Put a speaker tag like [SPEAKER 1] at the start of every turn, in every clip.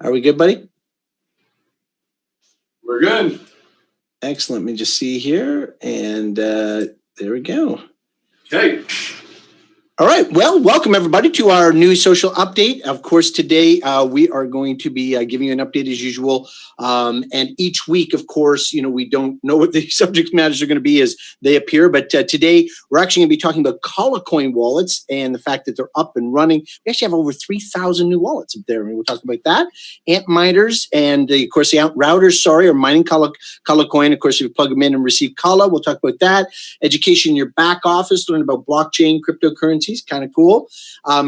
[SPEAKER 1] Are we good, buddy?
[SPEAKER 2] We're good.
[SPEAKER 1] Excellent. Let me just see here. And there we go.
[SPEAKER 2] Okay.
[SPEAKER 1] All right. Well, welcome everybody to our Nui Social update. Of course, today we are going to be giving you an update as usual. And each week, of course, we don't know what the subject matters are going to be as they appear. But today we're actually going to be talking about Coin wallets and the fact that they're up and running. We actually have over 3,000 new wallets up there. And we'll talk about that. Ant miners and of course the ant routers, are mining Coin. Of course, if you plug them in and receive Kala, we'll talk about that. Education in your back office, learn about blockchain, cryptocurrency. Kind of cool.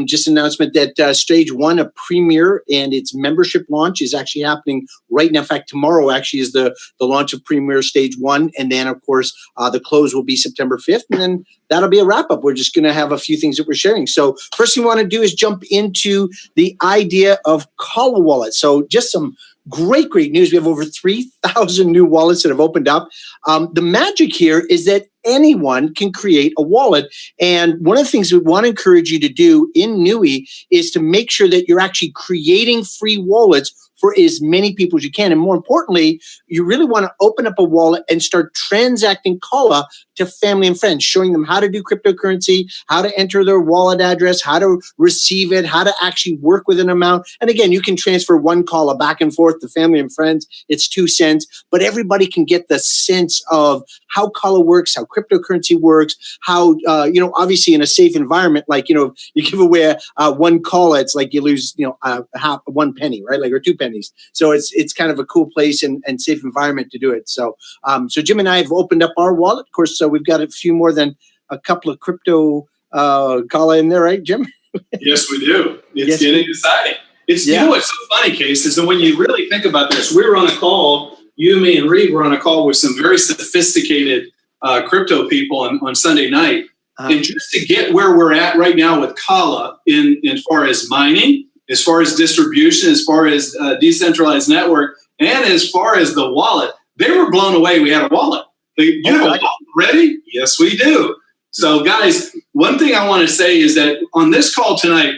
[SPEAKER 1] Just an announcement that stage 1 of Premier and its membership launch is actually happening right now. In fact, tomorrow actually is the launch of Premier stage 1. And then, of course, the close will be September 5th. And then that'll be a wrap up. We're just going to have a few things that we're sharing. So first thing we want to do is jump into the idea of Kala Wallet. So just some great news. We have over 3,000 new wallets that have opened up. The magic here is that anyone can create a wallet. And one of the things we want to encourage you to do in Nui is to make sure that you're actually creating free wallets for as many people as you can. And more importantly, you really want to open up a wallet and start transacting Kala to family and friends, showing them how to do cryptocurrency, how to enter their wallet address, how to receive it, how to actually work with an amount. And again, you can transfer one Kala back and forth to family and friends. It's 2 cents, but everybody can get the sense of how Kala works, how cryptocurrency works, how, obviously in a safe environment, like, you give away one Kala, it's like you lose, half 1 penny, right? Like, or 2 pennies. So it's kind of a cool place and safe environment to do it. So Jim and I have opened up our wallet. Of course, so we've got a few more than a couple of crypto Kala in there, right, Jim?
[SPEAKER 2] Yes, we do. It's getting exciting. You know what's so funny, Case, is that when you really think about this, we were on a call, you, me, and Reed were on a call with some very sophisticated crypto people on Sunday night. And just to get where we're at right now with Kala in far as mining, as far as distribution, as far as decentralized network, and as far as the wallet, they were blown away. We had a wallet. You have a wallet ready? Yes, we do. So, guys, one thing I want to say is that on this call tonight,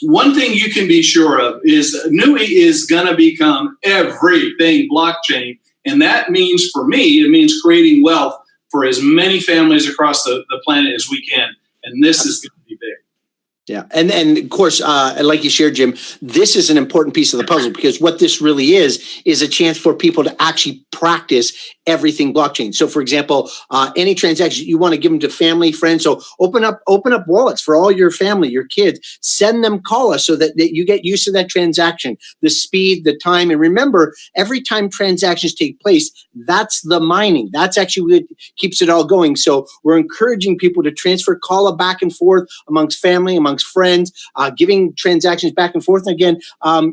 [SPEAKER 2] one thing you can be sure of is Nui is going to become everything blockchain. And that means, for me, it means creating wealth for as many families across the planet as we can. And this is going to be big.
[SPEAKER 1] Yeah. And of course, like you shared, Jim, this is an important piece of the puzzle because what this really is a chance for people to actually practice everything blockchain. So for example, any transaction you want to give them to family, friends. So open up wallets for all your family, your kids, send them Kala so that you get used to that transaction, the speed, the time. And remember, every time transactions take place, that's the mining. That's actually what keeps it all going. So we're encouraging people to transfer Kala back and forth amongst family, amongst friends, giving transactions back and forth. And again,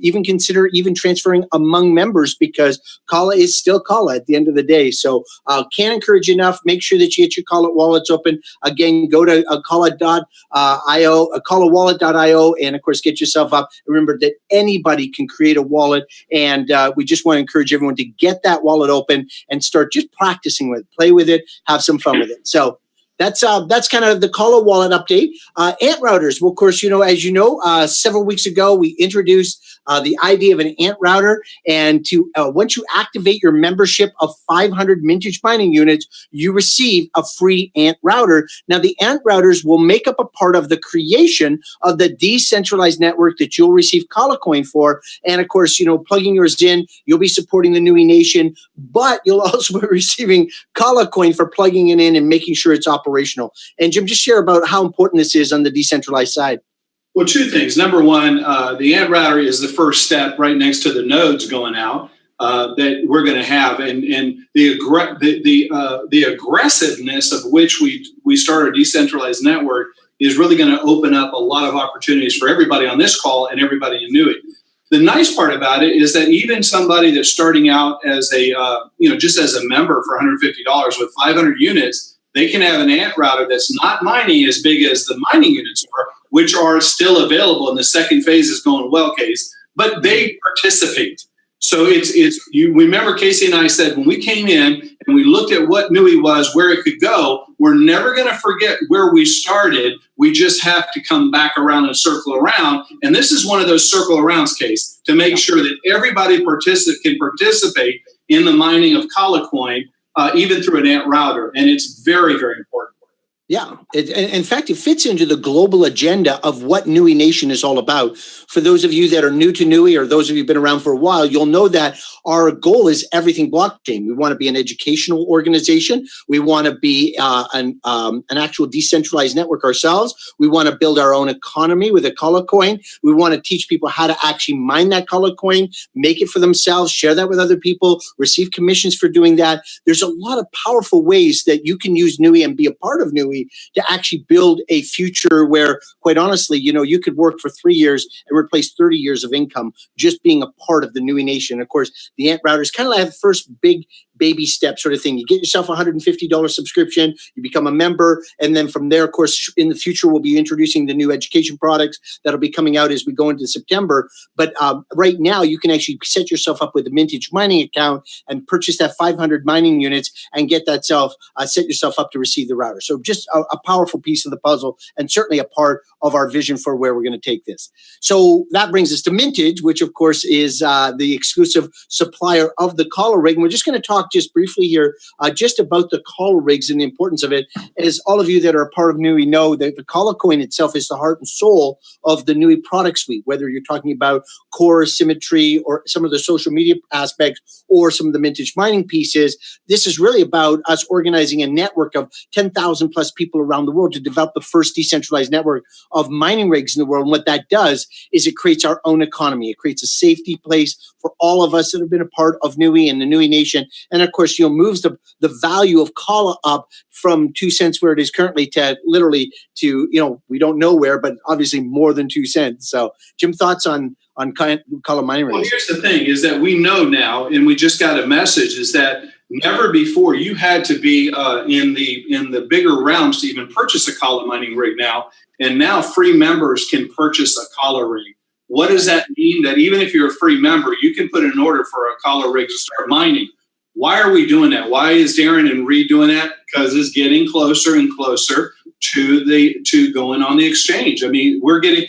[SPEAKER 1] even consider transferring among members because Kala is still Kala at the end of the day. So can't encourage you enough. Make sure that you get your Kala wallets open. Again, go to Kala.io, KalaWallet.io, and of course, get yourself up. Remember that anybody can create a wallet, and we just want to encourage everyone to get that wallet open and start just practicing with it, play with it, have some fun with it. So that's kind of the Kala wallet update. Ant routers. Well, of course, as you know, several weeks ago, we introduced the idea of an ant router. And to once you activate your membership of 500 Mintage Mining units, you receive a free ant router. Now, the ant routers will make up a part of the creation of the decentralized network that you'll receive Kala Coin for. And of course, plugging yours in, you'll be supporting the Nui Nation, but you'll also be receiving Kala Coin for plugging it in and making sure it's operational. And Jim, just share about how important this is on the decentralized side.
[SPEAKER 2] Well, 2 things. Number one, the ant router is the first step right next to the nodes going out that we're going to have, and the aggressiveness of which we start our decentralized network is really going to open up a lot of opportunities for everybody on this call and everybody in Nui. The nice part about it is that even somebody that's starting out as just as a member for $150 with 500 units, they can have an ant router that's not mining as big as the mining units are, which are still available. And the second phase is going well, Case, but they participate. So you remember Casey and I said when we came in and we looked at what Nui was, where it could go, we're never going to forget where we started. We just have to come back around and circle around. And this is one of those circle arounds, Case, to make sure that everybody can participate in the mining of Kala coin, even through an ant router. And it's very, very important.
[SPEAKER 1] Yeah, in fact, it fits into the global agenda of what Nui Nation is all about. For those of you that are new to Nui, or those of you who've been around for a while, you'll know that our goal is everything blockchain. We want to be an educational organization. We want to be an actual decentralized network ourselves. We want to build our own economy with a Kala coin. We want to teach people how to actually mine that Kala coin, make it for themselves, share that with other people, receive commissions for doing that. There's a lot of powerful ways that you can use Nui and be a part of Nui to actually build a future where, quite honestly, you could work for 3 years and replace 30 years of income just being a part of the Nui Nation. Of course, the Ant Router is kind of like the first big baby step sort of thing. You get yourself a $150 subscription, you become a member, and then from there, of course, in the future, we'll be introducing the new education products that'll be coming out as we go into September. But right now, you can actually set yourself up with a Mintage Mining account and purchase that 500 mining units and get that set yourself up to receive the router. So just a powerful piece of the puzzle, and certainly a part of our vision for where we're going to take this. So that brings us to Mintage, which of course is the exclusive supplier of the Kala rig. And we're just going to talk just briefly here just about the Kala rigs and the importance of it. As all of you that are a part of Nui know, that the Kala coin itself is the heart and soul of the Nui product suite, whether you're talking about core, symmetry, or some of the social media aspects, or some of the Mintage mining pieces. This is really about us organizing a network of 10,000 plus people around the world to develop the first decentralized network of mining rigs in the world. And what that does is it creates our own economy. It creates a safety place for all of us that have been a part of Nui and the Nui Nation. And of course, moves the value of Kala up from 2 cents where it is currently to literally to, we don't know where, but obviously more than 2 cents. So Jim, thoughts on Kala mining rigs?
[SPEAKER 2] Well, here's the thing is that we know now, and we just got a message, is that never before you had to be in the bigger realms to even purchase a Kala mining rig now. And now free members can purchase a Kala rig. What does that mean? That even if you're a free member, you can put an order for a Kala rig to start mining. Why are we doing that? Why is Darren and Reed doing that? Because it's getting closer and closer to going on the exchange. I mean, we're getting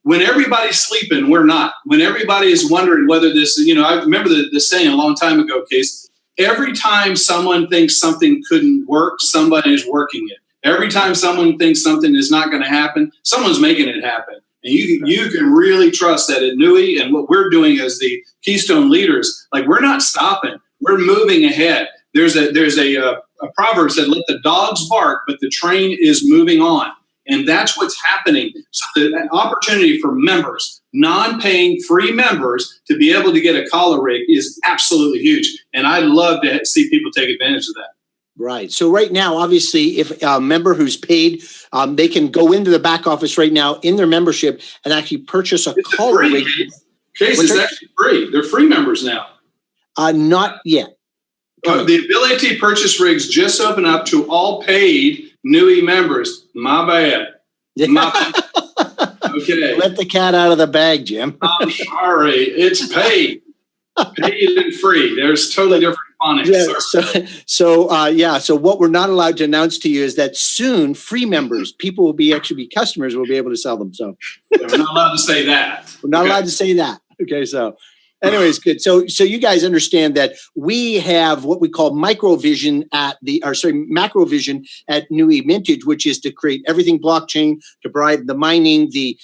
[SPEAKER 2] when everybody's sleeping, we're not. When everybody is wondering whether this, I remember the saying a long time ago, Case. Every time someone thinks something couldn't work, somebody is working it. Every time someone thinks something is not going to happen, someone's making it happen. And you can really trust that at Nui and what we're doing as the Keystone leaders, we're not stopping. We're moving ahead. There's a proverb said, "Let the dogs bark, but the train is moving on." And that's what's happening. So the opportunity for members, non-paying free members, to be able to get a Kala rig is absolutely huge. And I'd love to see people take advantage of that.
[SPEAKER 1] Right. So right now, obviously, if a member who's paid, they can go into the back office right now in their membership and actually purchase a Kala rig.
[SPEAKER 2] Case is actually free. They're free members now.
[SPEAKER 1] Not yet.
[SPEAKER 2] The ability to purchase rigs just open up to all paid Nui members. My bad. Okay.
[SPEAKER 1] Let the cat out of the bag, Jim.
[SPEAKER 2] I'm sorry. It's paid. Paid and free. There's totally different phonics.
[SPEAKER 1] Yeah, so what we're not allowed to announce to you is that soon free members, people will be customers, will be able to sell them. So
[SPEAKER 2] we're not allowed to say that.
[SPEAKER 1] We're not allowed to say that. Okay, so anyways, good. So you guys understand that we have what we call macrovision at Nui Mintage, which is to create everything blockchain, to provide the mining, the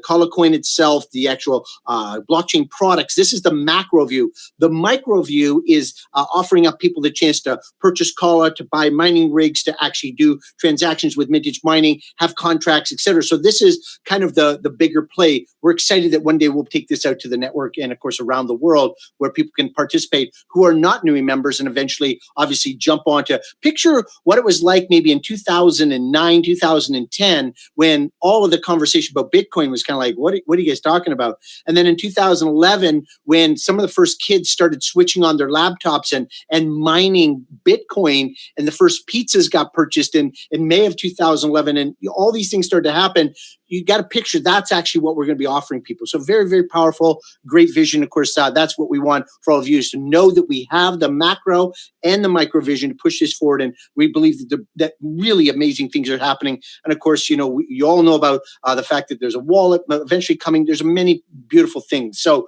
[SPEAKER 1] Kala coin itself, the actual blockchain products. This is the macro view. The micro view is offering up people the chance to purchase Kala, to buy mining rigs, to actually do transactions with Mintage Mining, have contracts, etc. So this is kind of the bigger play. We're excited that one day we'll take this out to the network and, of course, around the world where people can participate who are not Nui members and eventually obviously jump onto. Picture what it was like maybe in 2009, 2010 when all of the conversation about Bitcoin was kind of like, what are you guys talking about? And then in 2011 when some of the first kids started switching on their laptops and mining Bitcoin and the first pizzas got purchased in May of 2011 and all these things started to happen. you got to picture that's actually what we're going to be offering people. So very, very powerful, great vision. Of course, that's what we want for all of you, is to know that we have the macro and the micro vision to push this forward. And we believe that really amazing things are happening. And of course, you all know about the fact that there's a wallet eventually coming. There's many beautiful things. So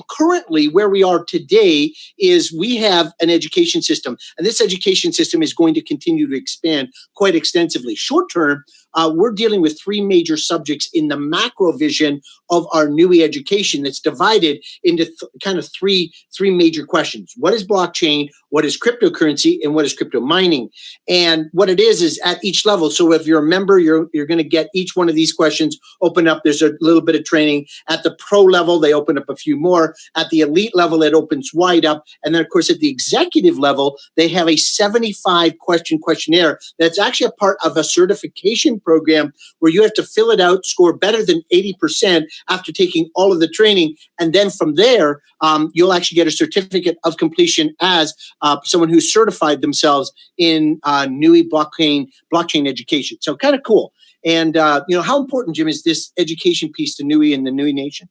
[SPEAKER 1] currently where we are today is we have an education system, and this education system is going to continue to expand quite extensively. Short term, we're dealing with three major subjects in the macro vision of our Nui education that's divided into kind of three major questions. What is blockchain? What is cryptocurrency? And what is crypto mining? And what it is at each level. So if you're a member, you're going to get each one of these questions open up. There's a little bit of training. At the pro level, they open up a few more. At the elite level, it opens wide up. And then, of course, at the executive level, they have a 75-question questionnaire that's actually a part of a certification program where you have to fill it out, score better than 80% after taking all of the training. And then from there, you'll actually get a certificate of completion as someone who's certified themselves in Nui blockchain education. So kind of cool. And how important, Jim, is this education piece to Nui and the Nui Nation?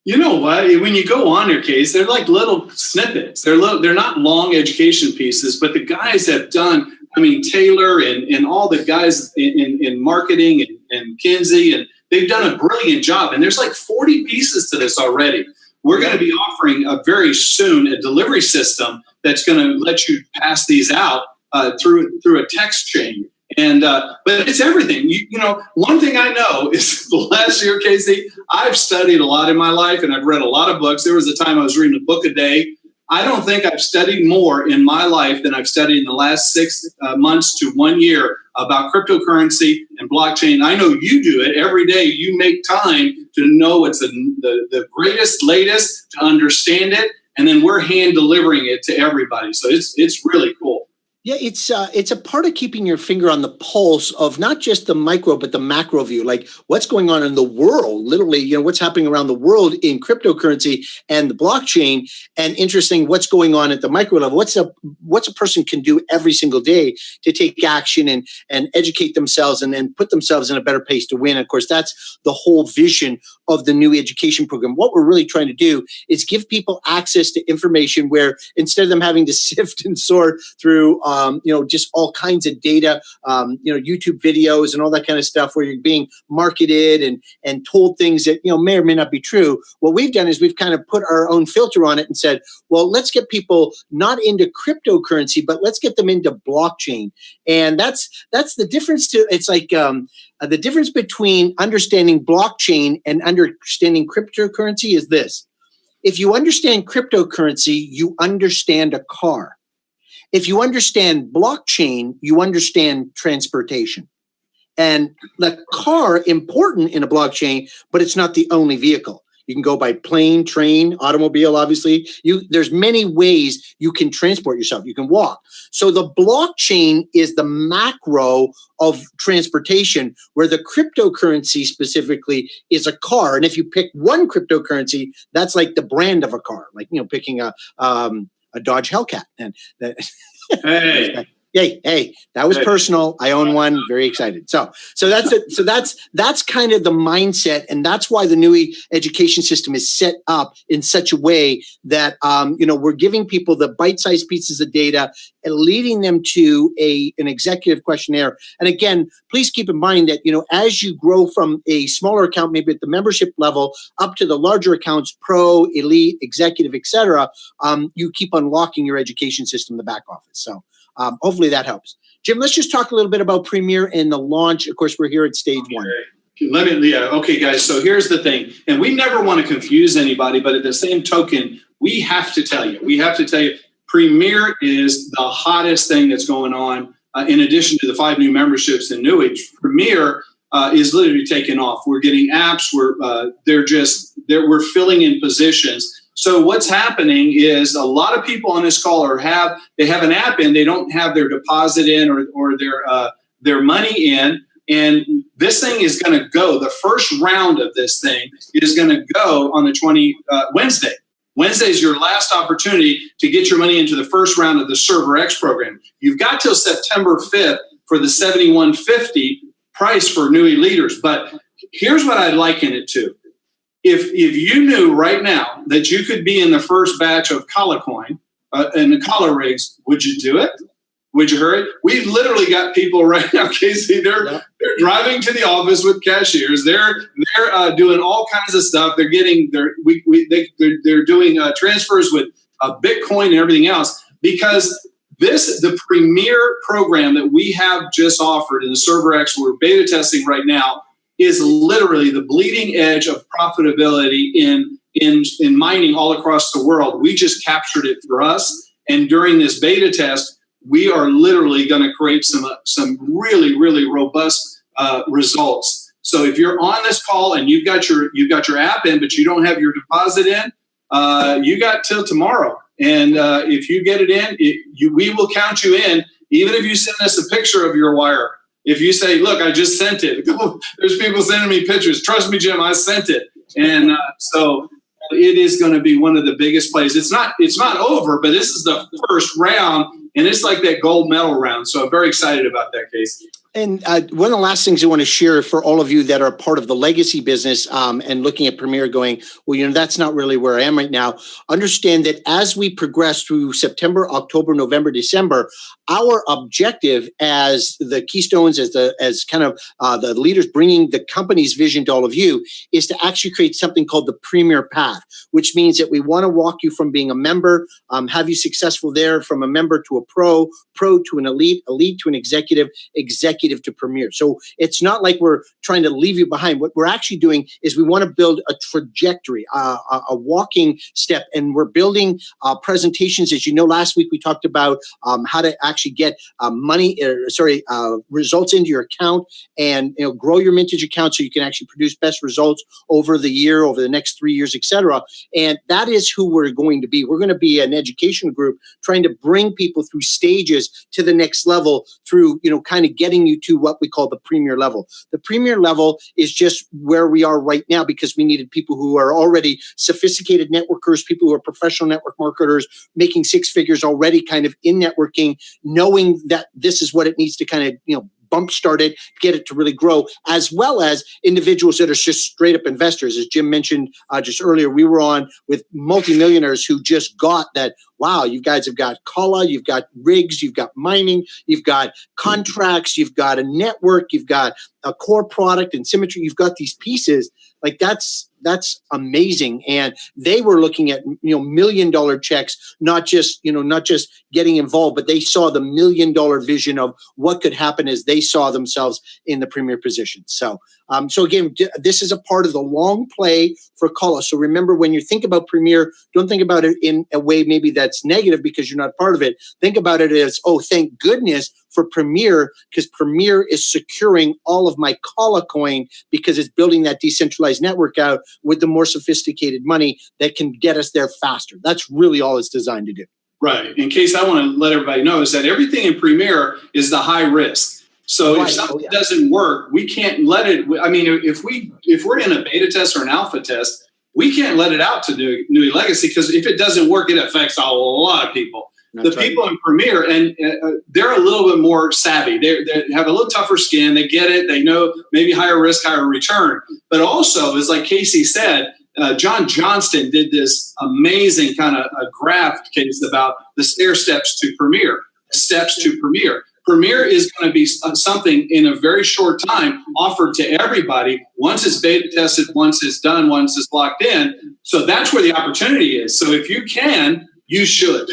[SPEAKER 2] You know what? When you go on your case, they're like little snippets. They're not long education pieces, but the guys have done. I mean, Taylor and all the guys in marketing and Kinsey, and they've done a brilliant job. And there's like 40 pieces to this already. We're going to be offering very soon a delivery system that's going to let you pass these out through a text chain. And but it's everything. One thing I know is the last year, Casey, I've studied a lot in my life, and I've read a lot of books. There was a time I was reading a book a day. I don't think I've studied more in my life than I've studied in the last 6 months to 1 year about cryptocurrency and blockchain. I know you do it every day. You make time to know what's the greatest, latest, to understand it, and then we're hand delivering it to everybody. So it's really cool.
[SPEAKER 1] Yeah, it's a part of keeping your finger on the pulse of not just the micro, but the macro view, like what's going on in the world, literally, what's happening around the world in cryptocurrency and the blockchain, and interesting what's going on at the micro level. What's a person can do every single day to take action and educate themselves and then put themselves in a better place to win. Of course, that's the whole vision of the Nui education program. What we're really trying to do is give people access to information where instead of them having to sift and sort through just all kinds of data, YouTube videos and all that kind of stuff where you're being marketed and told things that, may or may not be true. What we've done is we've kind of put our own filter on it and said, well, let's get people not into cryptocurrency, but let's get them into blockchain. And that's the difference to, it's like, the difference between understanding blockchain and understanding cryptocurrency is this. If you understand cryptocurrency, you understand a car. If you understand blockchain, you understand transportation. And the car, important in a blockchain, but it's not the only vehicle. You can go by plane, train, automobile, obviously. There's many ways you can transport yourself. You can walk. So the blockchain is the macro of transportation, where the cryptocurrency specifically is a car. And if you pick one cryptocurrency, that's like the brand of a car, like, picking a Dodge Hellcat. And that, hey, that was personal. I own one. Very excited. So that's it. So that's kind of the mindset, and that's why the Nui education system is set up in such a way that we're giving people the bite-sized pieces of data and leading them to an executive questionnaire. And again, please keep in mind that as you grow from a smaller account, maybe at the membership level, up to the larger accounts, pro, elite, executive, etc., you keep unlocking your education system in the back office. So hopefully that helps. Jim, let's just talk a little bit about Premier and the launch. Of course, we're here at stage one.
[SPEAKER 2] Okay, guys. So here's the thing, and we never want to confuse anybody, but at the same token, we have to tell you, Premier is the hottest thing that's going on. In addition to the 5 new memberships in Nui, Premier is literally taking off. We're getting apps. We're filling in positions. So what's happening is a lot of people on this call have an app in, they don't have their deposit in or their money in, and this thing is going to go. The first round of this thing is going to go on the Wednesday. Wednesday is your last opportunity to get your money into the first round of the Server X program. You've got till September 5th for the $71.50 price for Nui leaders, but here's what I'd liken it to. If you knew right now that you could be in the first batch of Kala coin and the Kala rigs, would you do it? Would you hurry? We've literally got people right now, Casey. They're driving to the office with cashiers. They're doing all kinds of stuff. They're getting they're doing transfers with Bitcoin and everything else, because the premier program that we have just offered in the ServerX we're beta testing right now is literally the bleeding edge of profitability in mining all across the world. We just captured it for us, and during this beta test, we are literally going to create some really, really robust results. So if you're on this call and you've got your app in, but you don't have your deposit in, you got till tomorrow. And if you get it in, we will count you in, even if you send us a picture of your wire. If you say, look, I just sent it. There's people sending me pictures. Trust me, Jim, I sent it. And so it is going to be one of the biggest plays. It's not over, but this is the first round, and it's like that gold medal round. So I'm very excited about that, Casey.
[SPEAKER 1] And one of the last things I want to share for all of you that are part of the legacy business and looking at Premier going, well, that's not really where I am right now. Understand that as we progress through September, October, November, December, our objective as the keystones, as kind of the leaders bringing the company's vision to all of you, is to actually create something called the Premier Path, which means that we want to walk you from being a member, have you successful there, from a member to a pro to an elite to an executive to Premier. So it's not like we're trying to leave you behind. What we're actually doing is we want to build a trajectory, a walking step, and we're building presentations. As you know, last week we talked about how to actually get results into your account and grow your Mintage account so you can actually produce best results over the year, over the next 3 years, etc. And that is who we're going to be. We're going to be an education group trying to bring people through stages to the next level through, kind of getting you to what we call the Premier level. The Premier level is just where we are right now because we needed people who are already sophisticated networkers, people who are professional network marketers, making six figures already kind of in networking, knowing that this is what it needs to kind of, bump start it, get it to really grow, as well as individuals that are just straight up investors. As Jim mentioned just earlier, we were on with multimillionaires who just got that, wow, you guys have got Kala, you've got rigs, you've got mining, you've got contracts, you've got a network, you've got a core product and symmetry, you've got these pieces. Like that's amazing. And they were looking at, $1 million checks, not just getting involved, but they saw the $1 million vision of what could happen as they saw themselves in the Premier position. So again, this is a part of the long play for Kala. So remember, when you think about Premier, don't think about it in a way maybe that's negative because you're not part of it. Think about it as, oh, thank goodness for Premier, because Premier is securing all of my Kala coin because it's building that decentralized network out with the more sophisticated money that can get us there faster. That's really all it's designed to do. Right.
[SPEAKER 2] In case I want to let everybody know is that everything in Premier is the high risk. So if something doesn't work, we can't let it. I mean, if we're in a beta test or an alpha test, we can't let it out to Nui Legacy, because if it doesn't work, it affects a lot of people. That's the people in Premier, and they're a little bit more savvy. They have a little tougher skin. They get it. They know maybe higher risk, higher return. But also, as like Casey said, John Johnston did this amazing kind of a graph case about the stair steps to Premier. Steps to Premier. Premier is going to be something in a very short time offered to everybody once it's beta tested, once it's done, once it's locked in. So that's where the opportunity is. So if you can, you should.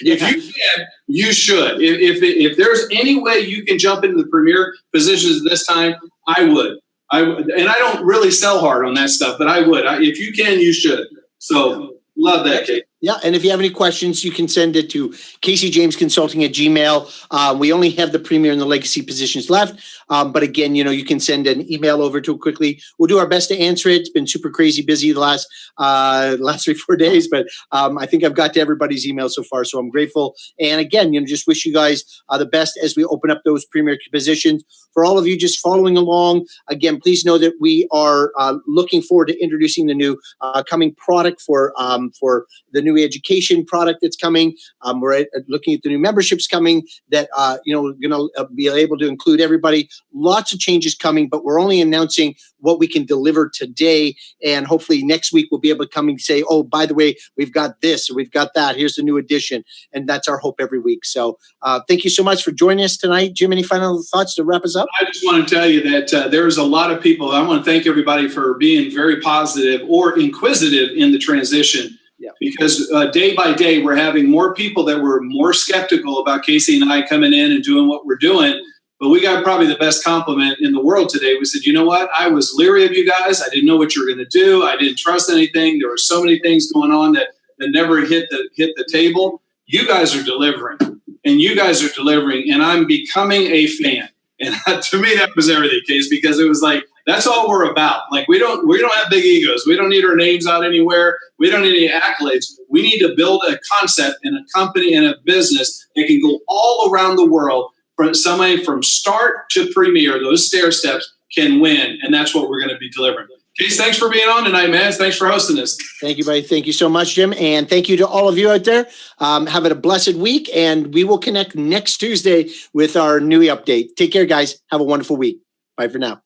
[SPEAKER 2] If you can, you should. If there's any way you can jump into the Premier positions this time, I would. And I don't really sell hard on that stuff, but I would. If you can, you should. So love that, Kate.
[SPEAKER 1] Yeah, and if you have any questions, you can send it to CaseyJamesConsulting@gmail. We only have the Premier and the legacy positions left. But again, you can send an email over to it quickly. We'll do our best to answer it. It's been super crazy busy the last 3-4 days, but I think I've got to everybody's email so far, so I'm grateful. And again, just wish you guys the best as we open up those Premier positions. For all of you just following along, again, please know that we are looking forward to introducing the new coming product for the new education product that's coming. We're looking at the new memberships coming that, we're going to be able to include everybody. Lots of changes coming, but we're only announcing what we can deliver today. And hopefully next week we'll be able to come and say, oh, by the way, we've got this or we've got that. Here's the new edition. And that's our hope every week. So thank you so much for joining us tonight. Jim, any final thoughts to wrap us up?
[SPEAKER 2] I just want to tell you that there's a lot of people. I want to thank everybody for being very positive or inquisitive in the transition.
[SPEAKER 1] Yeah.
[SPEAKER 2] Because day by day, we're having more people that were more skeptical about Casey and I coming in and doing what we're doing. But we got probably the best compliment in the world today. We said, you know what? I was leery of you guys. I didn't know what you were going to do. I didn't trust anything. There were so many things going on that never hit the table. You guys are delivering, and you guys are delivering, and I'm becoming a fan. And to me, that was everything, Case, because it was like, that's all we're about. Like, we don't have big egos. We don't need our names out anywhere. We don't need any accolades. We need to build a concept and a company and a business that can go all around the world. Somebody from start to premier, those stair steps can win, and that's what we're going to be delivering. Case, thanks for being on tonight, man. Thanks for hosting us.
[SPEAKER 1] Thank you, buddy. Thank you so much, Jim. And thank you to all of you out there. Have a blessed week, and we will connect next Tuesday with our Nui update. Take care, guys. Have a wonderful week. Bye for now.